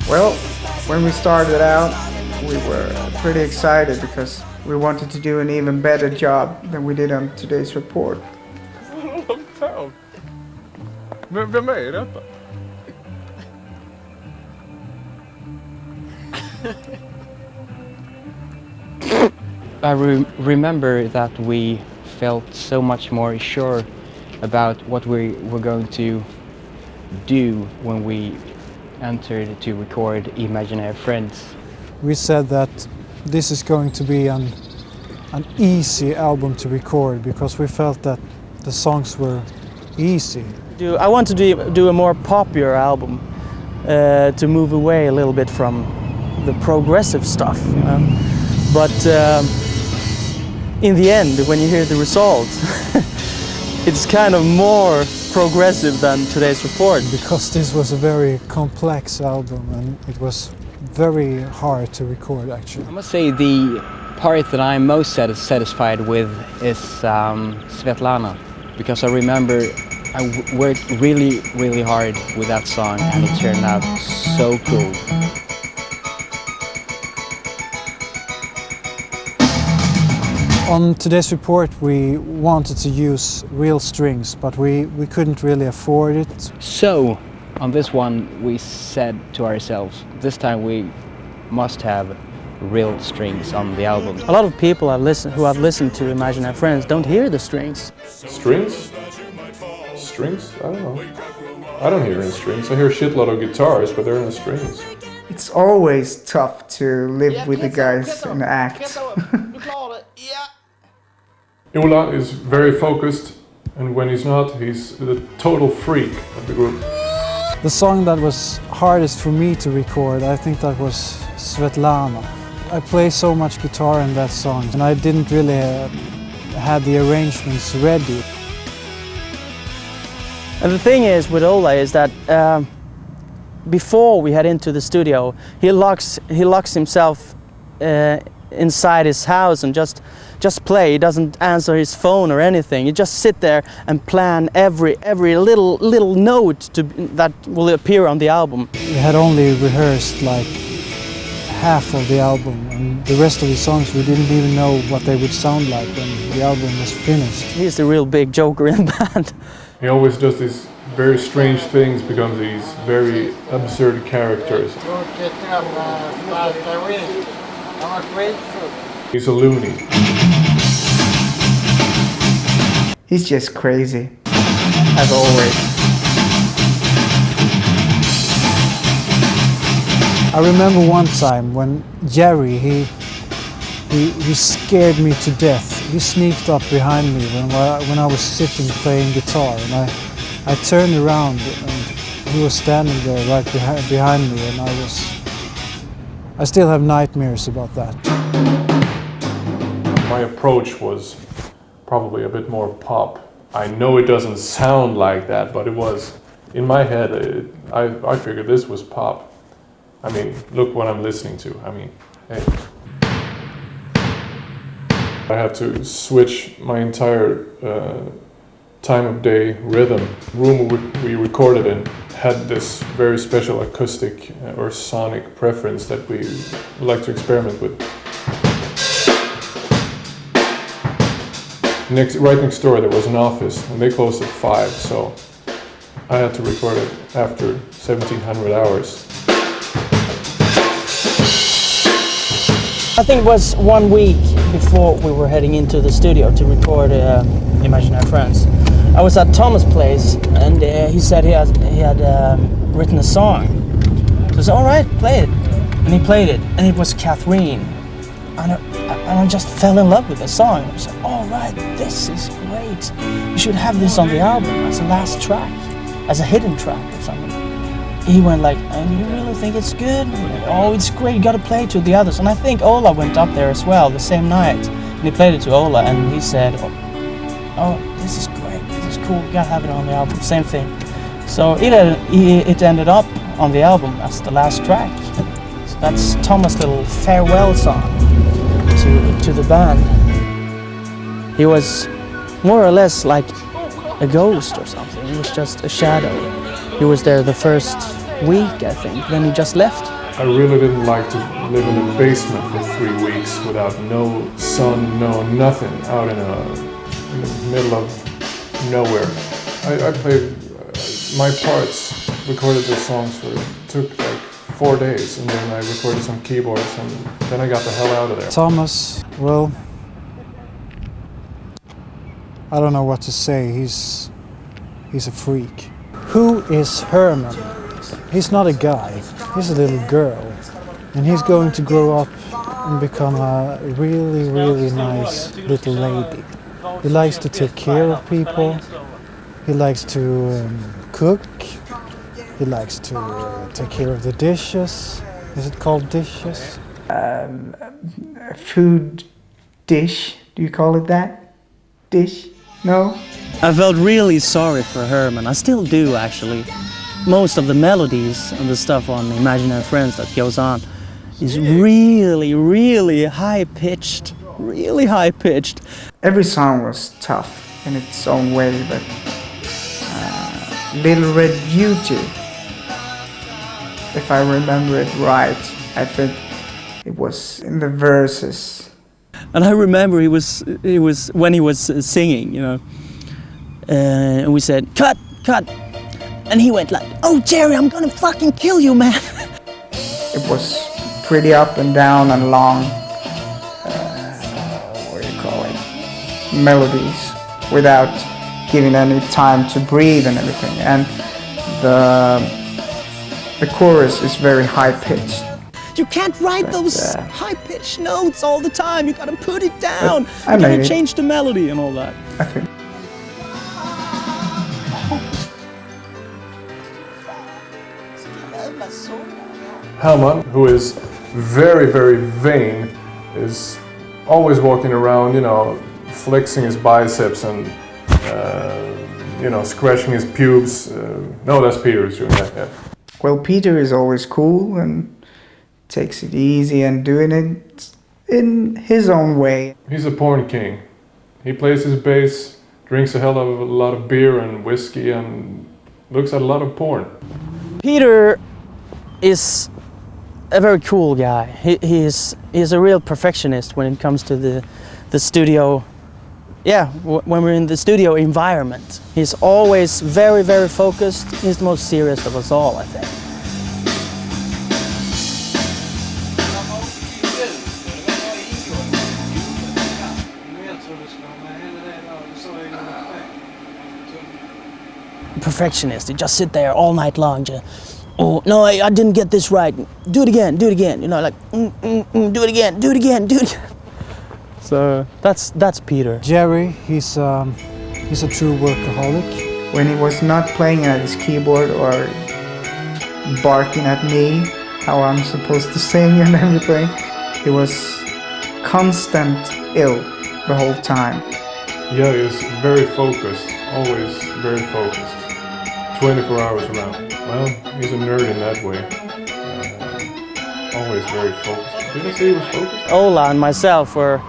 Well, when we started out, we were pretty excited because we wanted to do an even better job than we did on today's report. Vem är detta? I remember that we felt so much more sure about what we were going to do when we entered to record Imaginary Friends. We said that this is going to be an easy album to record because we felt that the songs were easy. I want to do a more popular album to move away a little bit from the progressive stuff. But in the end, when you hear the results, it's kind of more progressive than today's report. Because this was a very complex album and it was very hard to record actually. I must say the part that I'm most satisfied with is Svetlana, because I remember I worked really hard with that song and it turned out so cool. On today's report we wanted to use real strings, but we couldn't really afford it. So on this one we said to ourselves, this time we must have real strings on the album. A lot of people who have listened to Imaginary Friends don't hear the strings. Strings? Strings? I don't know. I don't hear any strings. I hear a shitload of guitars, but there are no strings. It's always tough to live with the guys and act. Ola is very focused, and when he's not, he's the total freak of the group. The song that was hardest for me to record, I think that was Svetlana. I play so much guitar in that song and I didn't really have the arrangements ready. And the thing is with Ola is that before we head into the studio, he locks himself inside his house and just play. He doesn't answer his phone or anything. He just sit there and plan every little note that will appear on the album. We had only rehearsed like half of the album, and the rest of the songs we didn't even know what they would sound like when the album was finished. He's the real big joker in the band. He always does these very strange things, becomes these very absurd characters. He's a loony. He's just crazy, as always. I remember one time when Jerry, he scared me to death. He sneaked up behind me when I was sitting playing guitar, and I turned around and he was standing there right behind me, and I still have nightmares about that. My approach was probably a bit more pop. I know it doesn't sound like that, but it was, in my head, I figured this was pop. I mean, look what I'm listening to. I mean, hey. I had to switch my entire time of day rhythm. The room we recorded in had this very special acoustic or sonic preference that we like to experiment with. Right next door there was an office and they closed at 5, so I had to record it after 1700 hours. I think it was 1 week before we were heading into the studio to record Imaginary Friends. I was at Thomas' place and he said he had written a song. So I said, all right, play it. And he played it, and it was Catherine. And I just fell in love with the song. I said, all right, this is great. You should have this on the album as a last track, as a hidden track or something. He went like, and you really think it's good? Oh, it's great, you gotta play it to the others. And I think Ola went up there as well the same night. And he played it to Ola and he said, oh, this is great, this is cool, you gotta have it on the album, same thing. So it ended up on the album as the last track. So that's Thomas' little farewell song to the band. He was more or less like a ghost or something, he was just a shadow. He was there the first week, I think, then he just left. I really didn't like to live in a basement for 3 weeks without no sun, no nothing, out in the middle of nowhere. I played my parts, recorded the songs took like 4 days, and then I recorded some keyboards, and then I got the hell out of there. Thomas, well, I don't know what to say. He's a freak. Who is Herman? He's not a guy. He's a little girl, and he's going to grow up and become a really, really nice little lady. He likes to take care of people. He likes to cook. He likes to take care of the dishes. Is it called dishes? Food dish, do you call it that? Dish? No? I felt really sorry for Herman. I still do, actually. Most of the melodies and the stuff on Imaginary Friends that goes on is really, really high-pitched. Really high-pitched. Every song was tough in its own way, but Little Red Beauty, if I remember it right, I think it was in the verses. And I remember he was when he was singing, you know, and we said, cut, cut. And he went like, oh, Jerry, I'm gonna fucking kill you, man. It was pretty up and down and long, what do you call it, melodies, without giving any time to breathe and everything. And the chorus is very high-pitched. You can't write those high-pitched notes all the time. You gotta put it down. I You gotta made it. change the melody and all that. I think. Herman, who is very, very vain, is always walking around, you know, flexing his biceps and, you know, scratching his pubes. No, that's Peter who's doing that, yeah. Well, Peter is always cool and takes it easy and doing it in his own way. He's a porn king. He plays his bass, drinks a hell of a lot of beer and whiskey, and looks at a lot of porn. Peter is a very cool guy. He's a real perfectionist when it comes to the studio. Yeah, when we're in the studio environment. He's always very, very focused. He's the most serious of us all, I think. Perfectionist. You just sit there all night long. Oh no, I didn't get this right. Do it again. Do it again. You know, like do it again. Do it again. Do it again. So that's Peter. Jerry, he's a true workaholic. When he was not playing at his keyboard or barking at me, how I'm supposed to sing and everything, he was constant ill the whole time. Yeah, he's very focused, always very focused, 24 hours around. Well, he's a nerd in that way, always very focused. Did I say he was focused? Ola and myself were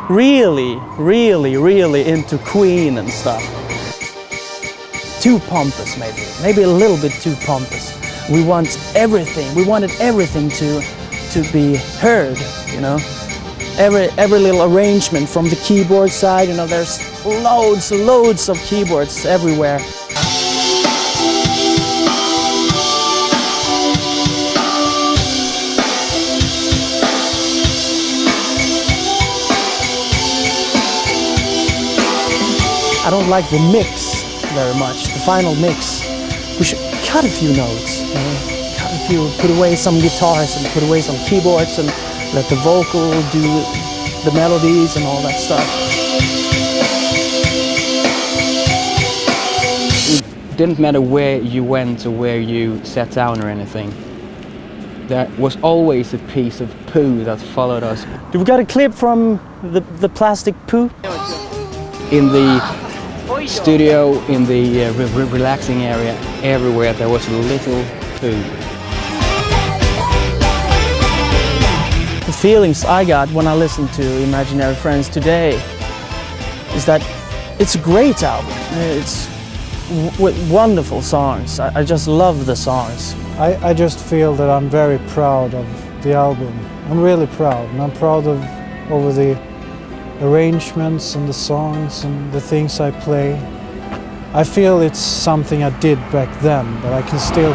really, really, really into Queen and stuff. Too pompous, maybe a little bit too pompous. We want everything. We wanted everything to be heard, you know. Every little arrangement from the keyboard side, you know. There's loads of keyboards everywhere. I don't like the mix very much, the final mix. We should cut a few notes, you know? Cut a few, put away some guitars and put away some keyboards and let the vocal do the melodies and all that stuff. It didn't matter where you went or where you sat down or anything. There was always a piece of poo that followed us. We got a clip from the plastic poo. In the studio, in the relaxing area, everywhere there was a little poo. The feelings I got when I listened to Imaginary Friends today is that it's a great album. with wonderful songs. I just love the songs. I just feel that I'm very proud of the album. I'm really proud, and I'm proud of over the arrangements and the songs and the things I play. I feel it's something I did back then, but I can still